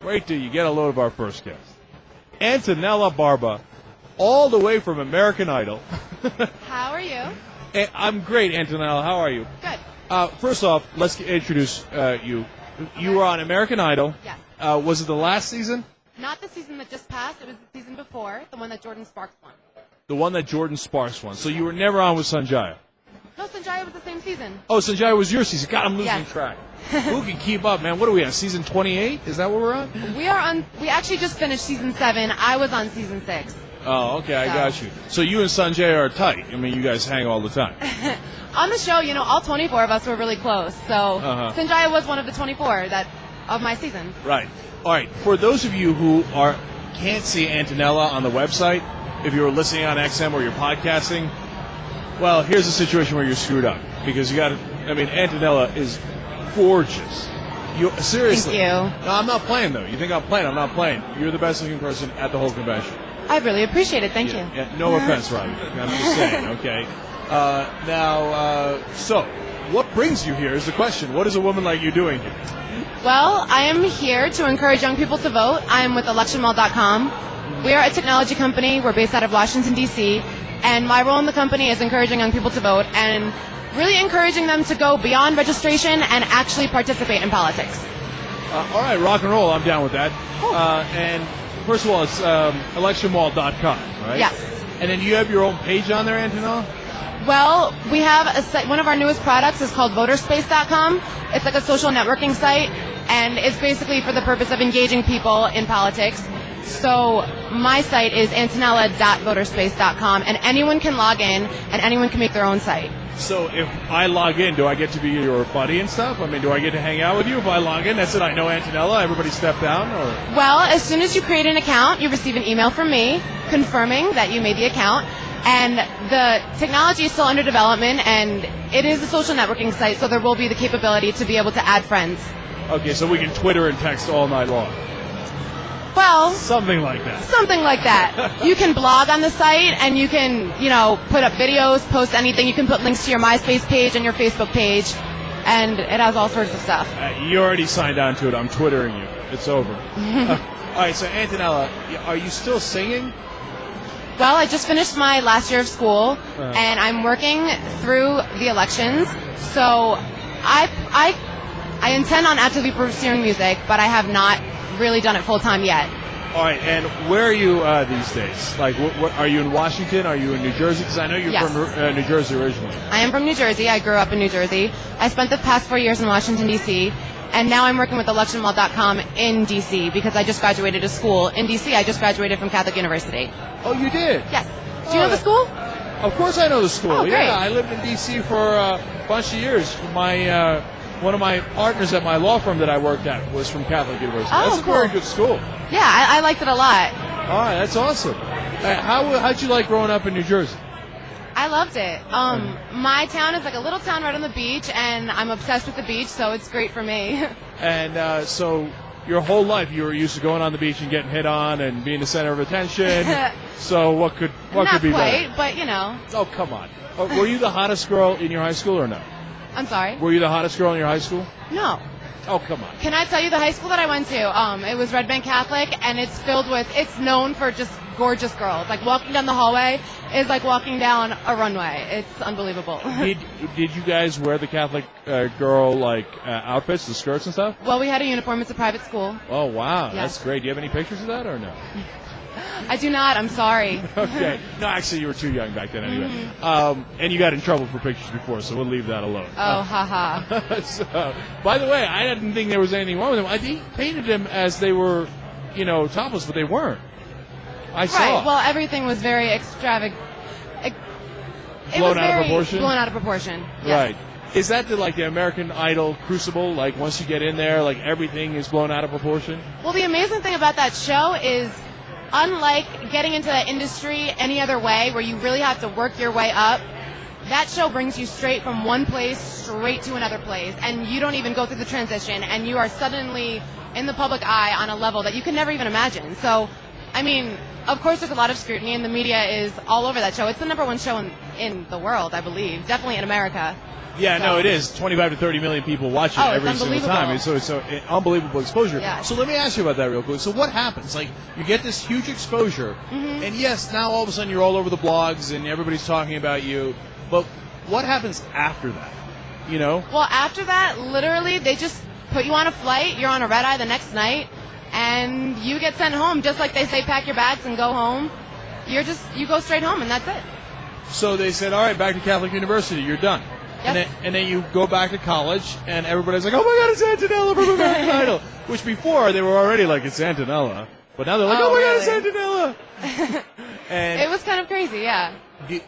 wait till you get a load of our first guest. Antonella Barba, all the way from American Idol. How are you? I'm great, Antonella. How are you? Good. First off, let's introduce you. You were on American Idol. Yes. Was it the last season? Not the season that just passed. It was the season before, the one that Jordan Sparks won. The one that Jordan Sparks won. So you were never on with Sanjaya? No, Sanjaya was the same season. Oh, Sanjaya was your season. God, I'm losing Yes. track. Who can keep up, man? What are we on, season 28? Is that what we're on? We actually just finished season 7. I was on season 6. Oh, okay, I got you. So you and Sanjay are tight. I mean, you guys hang all the time. On the show, all 24 of us were really close. So Sanjaya was one of the 24 of my season. Right. All right. For those of you who can't see Antonella on the website, if you're listening on XM or you're podcasting, well, here's a situation where you're screwed up because Antonella is gorgeous. Seriously. Thank you. No, I'm not playing though. You think I'm playing? I'm not playing. You're the best looking person at the whole convention. I really appreciate it. Thank you. Yeah, no offense, Robbie. I'm just saying. Okay. So what brings you here is the question. What is a woman like you doing here? Well, I am here to encourage young people to vote. I am with electionwall.com. We are a technology company. We're based out of Washington, D.C., and my role in the company is encouraging young people to vote and really encouraging them to go beyond registration and actually participate in politics. All right, rock and roll. I'm down with that. Cool. And first of all, it's electionwall.com, right? Yes. And then you have your own page on there, Antonella? Well, we have a site. One of our newest products is called voterspace.com. It's like a social networking site, and it's basically for the purpose of engaging people in politics. So my site is antonella.voterspace.com, and anyone can log in, and anyone can make their own site. So if I log in, do I get to be your buddy and stuff? I mean, do I get to hang out with you if I log in? That's it. I know Antonella. Everybody step down? Or? Well, as soon as you create an account, you receive an email from me confirming that you made the account. And the technology is still under development, and it is a social networking site, so there will be the capability to be able to add friends. Okay, so we can Twitter and text all night long. Well, something like that. Something like that. You can blog on the site, and you can, put up videos, post anything. You can put links to your MySpace page and your Facebook page, and it has all sorts of stuff. You already signed on to it. I'm Twittering you. It's over. All right, so Antonella, are you still singing? Well, I just finished my last year of school, and I'm working through the elections. So I intend on actively pursuing music, but I have not really done it full time yet. All right, and where are you these days? Like, are you in Washington? Are you in New Jersey? Because I know you're from New Jersey originally. I am from New Jersey. I grew up in New Jersey. I spent the past 4 years in Washington, D.C., and now I'm working with electionwall.com in D.C. because I just graduated a school. In D.C., I just graduated from Catholic University. Oh, you did? Yes. Do you know the school? Of course I know the school. Oh, great. Yeah, I lived in D.C. for a bunch of years. One of my partners at my law firm that I worked at was from Catholic University. Oh, that's cool. a very good school. Yeah, I liked it a lot. All right, that's awesome. How'd you like growing up in New Jersey? I loved it. My town is like a little town right on the beach, and I'm obsessed with the beach, so it's great for me. And so your whole life you were used to going on the beach and getting hit on and being the center of attention. So what could be better? Not quite, but Oh, come on. Were you the hottest girl in your high school or no? I'm sorry? Were you the hottest girl in your high school? No. Oh, come on. Can I tell you the high school that I went to? It was Red Bank Catholic, and it's known for just gorgeous girls. Like, walking down the hallway is like walking down a runway. It's unbelievable. Did you guys wear the Catholic girl, outfits, the skirts and stuff? Well, we had a uniform. It's a private school. Oh, wow. Yes. That's great. Do you have any pictures of that or no? I do not. I'm sorry. Okay. No, actually, you were too young back then anyway. And you got in trouble for pictures before, so we'll leave that alone. Oh, haha. So, by the way, I didn't think there was anything wrong with them. I painted them as they were, topless, but they weren't. I saw. Right. Well, everything was very extravagant. Blown out of proportion? Blown out of proportion. Yes. Right. Is that the American Idol crucible? Like, once you get in there, everything is blown out of proportion? Well, the amazing thing about that show is, unlike getting into that industry any other way where you really have to work your way up, that show brings you straight from one place straight to another place, and you don't even go through the transition, and you are suddenly in the public eye on a level that you can never even imagine. So, I mean, of course there's a lot of scrutiny, and the media is all over that show. It's the #1 show in the world, I believe, definitely in America. Yeah, no, it is 25 to 30 million people watching Oh, every it's single time. unbelievable. So it's unbelievable exposure. Yeah. So let me ask you about that real quick. So what happens? Like, you get this huge exposure, and yes, now all of a sudden you're all over the blogs and everybody's talking about you. But what happens after that? You know? Well, after that, literally, they just put you on a flight. You're on a red eye the next night, and you get sent home. Just like they say, pack your bags and go home. You go straight home, and that's it. So they said, all right, back to Catholic University. You're done. Yes. And then you go back to college, and everybody's like, oh, my God, it's Antonella from American Idol. Which before, they were already like, it's Antonella. But now they're like, oh, my God, it's Antonella. And It was kind of crazy, yeah. did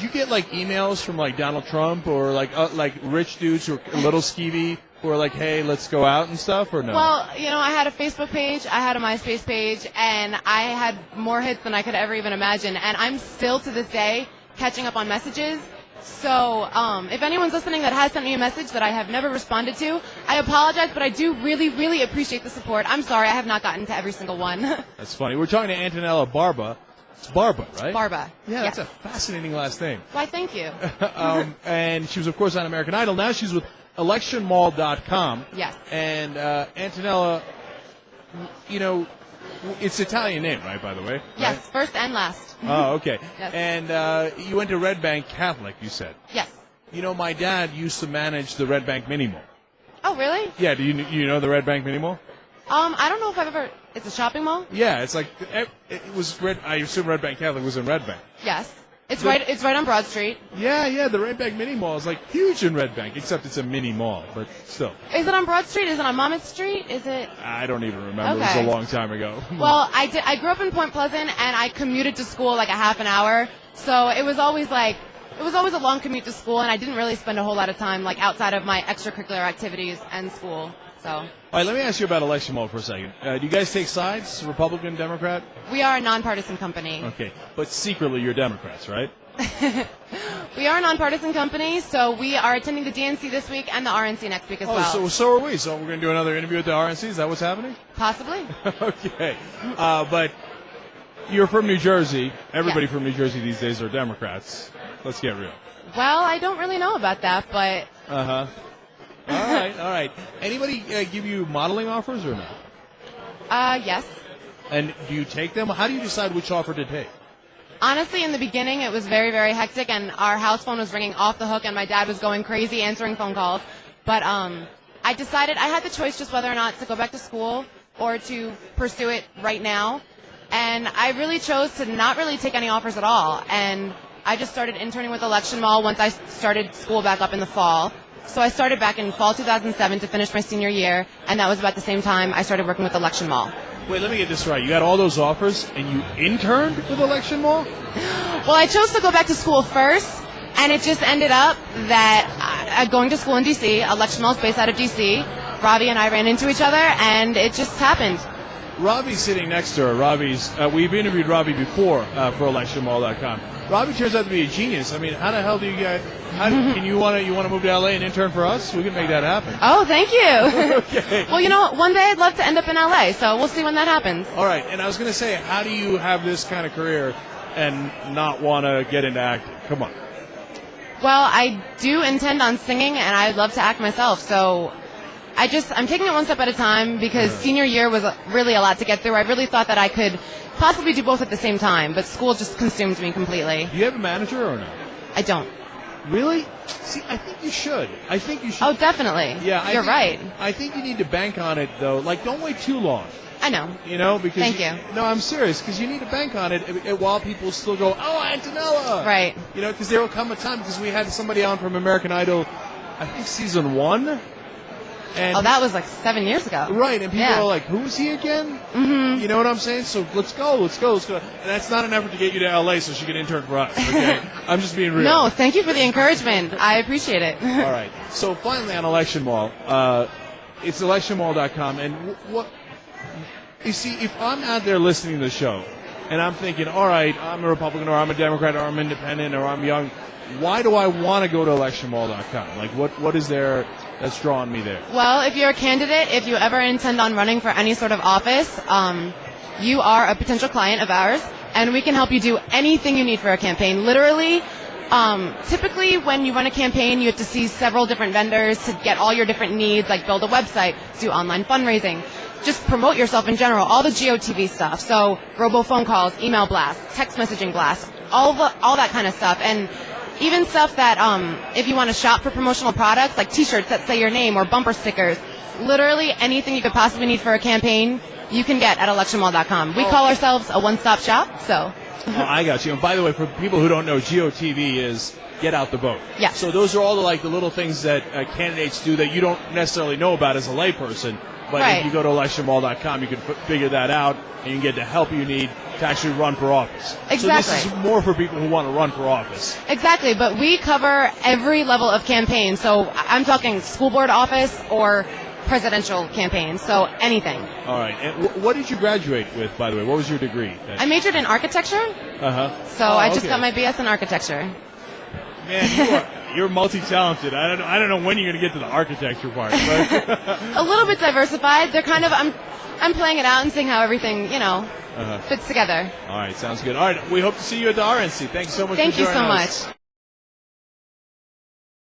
you get, like, emails from, like, Donald Trump or, like rich dudes who are a little skeevy who are like, hey, let's go out and stuff, or no? Well, I had a Facebook page, I had a MySpace page, and I had more hits than I could ever even imagine. And I'm still, to this day, catching up on messages. So if anyone's listening that has sent me a message that I have never responded to, I apologize, but I do really, really appreciate the support. I'm sorry, I have not gotten to every single one. That's funny. We're talking to Antonella Barba. It's Barba, right? Barba. Yeah, that's Yes. a fascinating last name. Why, thank you. And she was, of course, on American Idol. Now she's with electionmall.com. Yes. And Antonella, it's Italian name, right, by the way? Yes, Right? first and last. Oh, okay. Yes. And you went to Red Bank Catholic, you said. Yes. My dad used to manage the Red Bank Mini Mall. Oh, really? Yeah, do you know the Red Bank Mini Mall? I don't know if I've ever. It's a shopping mall. Yeah, it's like it was Red. I assume Red Bank Catholic was in Red Bank. Yes. It's right on Broad Street. Yeah, the Red Bank Mini Mall is like huge in Red Bank, except it's a mini mall, but still. Is it on Broad Street? Is it on Monmouth Street? Is it? I don't even remember. It Okay. was a long time ago. Well, I grew up in Point Pleasant, and I commuted to school like a half an hour. So it was always a long commute to school, and I didn't really spend a whole lot of time like outside of my extracurricular activities and school. So All right, let me ask you about Election Mall for a second. Do you guys take sides, Republican, Democrat? we are a nonpartisan company. Okay, but secretly you're Democrats, right? We are a nonpartisan company, so we are attending the DNC this week and the RNC next week as well. So are we. So we're going to do another interview at the RNC. Is that what's happening? Possibly. Okay. But you're from New Jersey. Everybody Yes. from New Jersey these days are Democrats. Let's get real. Well, I don't really know about that, but Uh-huh. All right. Anybody give you modeling offers or no? yes. And do you take them? How do you decide which offer to take? Honestly, in the beginning, it was very, very hectic, and our house phone was ringing off the hook, and my dad was going crazy answering phone calls. But I decided I had the choice just whether or not to go back to school or to pursue it right now. And I really chose to not really take any offers at all. And I just started interning with Election Mall once I started school back up in the fall. So I started back in fall 2007 to finish my senior year, and that was about the same time I started working with Election Mall. Wait, let me get this right. You got all those offers, and you interned with Election Mall? Well, I chose to go back to school first, and it just ended up that going to school in D.C., Election Mall is based out of D.C., Robbie and I ran into each other, and it just happened. Robbie's sitting next to her. We've interviewed Robbie before for electionmall.com. Robbie turns out to be a genius. I mean, how the hell do you guys? Can you want to move to LA and intern for us? We can make that happen. Oh, thank you. Okay. Well, one day I'd love to end up in LA, so we'll see when that happens. All right, and I was going to say, how do you have this kind of career and not want to get into acting? Come on. Well, I do intend on singing, and I'd love to act myself, so I'm taking it one step at a time because senior year was really a lot to get through. I really thought that I could possibly do both at the same time, but school just consumed me completely. Do you have a manager or no? I don't. Really? See, I think you should. Oh, definitely. Yeah, You're right. I think you need to bank on it, though. Like, don't wait too long. I know. Because Thank you. No, I'm serious, because you need to bank on it while people still go, oh, Antonella! Right. Because there will come a time, because we had somebody on from American Idol, I think season 1. And that was like 7 years ago. Right, and people Yeah. are like, who is he again? Mm-hmm. You know what I'm saying? So let's go. And that's not an effort to get you to LA so she can intern for us, okay? I'm just being real. No, thank you for the encouragement. I appreciate it. All right. So finally on Election Mall, it's electionmall.com. And what you see, if I'm out there listening to the show and I'm thinking, all right, I'm a Republican or I'm a Democrat or I'm independent or I'm young, why do I want to go to electionmall.com? Like, what is there that's drawing me there? Well, if you're a candidate, if you ever intend on running for any sort of office, you are a potential client of ours, and we can help you do anything you need for a campaign. Literally, Typically, when you run a campaign, you have to see several different vendors to get all your different needs, like build a website, do online fundraising, just promote yourself in general, all the GOTV stuff. So robo-phone calls, email blasts, text messaging blasts, all that kind of stuff. And even stuff that if you want to shop for promotional products, like T-shirts that say your name or bumper stickers, literally anything you could possibly need for a campaign, you can get at electionwall.com. We call ourselves a one-stop shop, so... Oh, I got you. And by the way, for people who don't know, GOTV is Get Out the Vote. Yes. So those are all the little things that candidates do that you don't necessarily know about as a layperson. But Right. if you go to electionwall.com, you can figure that out, and you can get the help you need to actually run for office. Exactly. So this is more for people who want to run for office. Exactly, but we cover every level of campaign. So I'm talking school board office or presidential campaign, so anything. All right. And what did you graduate with, by the way? What was your degree? I majored in architecture, Uh-huh. I just got my BS in architecture. Man, you're multi-talented. I don't know when you're going to get to the architecture part. But A little bit diversified. They're kind of I'm playing it out and seeing how everything, fits together. All right, sounds good. All right, we hope to see you at the RNC. Thanks so much Thank for you joining so us. much.